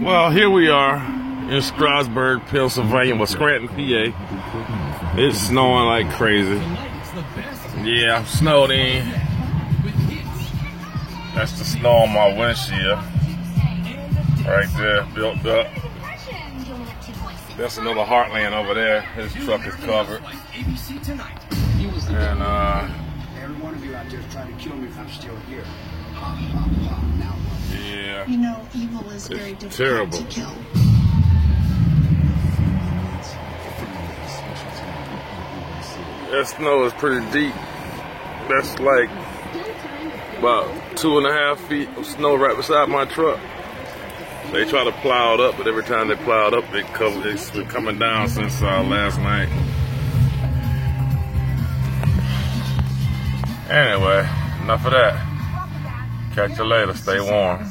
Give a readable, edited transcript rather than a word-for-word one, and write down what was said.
Well, here we are in Strasburg, Pennsylvania, well, Scranton, PA. It's snowing like crazy. Yeah, I'm snowed in. That's the snow on my windshield. Right there, built up. That's another Heartland over there. His truck is covered. And, every one of you out there is trying to kill me if I'm still here. yeah. You know, evil is very difficult to kill. That snow is pretty deep. That's like about 2.5 feet of snow right beside my truck. They try to plow it up, but every time they plow it up, it's been coming down since last night. Anyway, enough of that. Catch you later. Stay warm.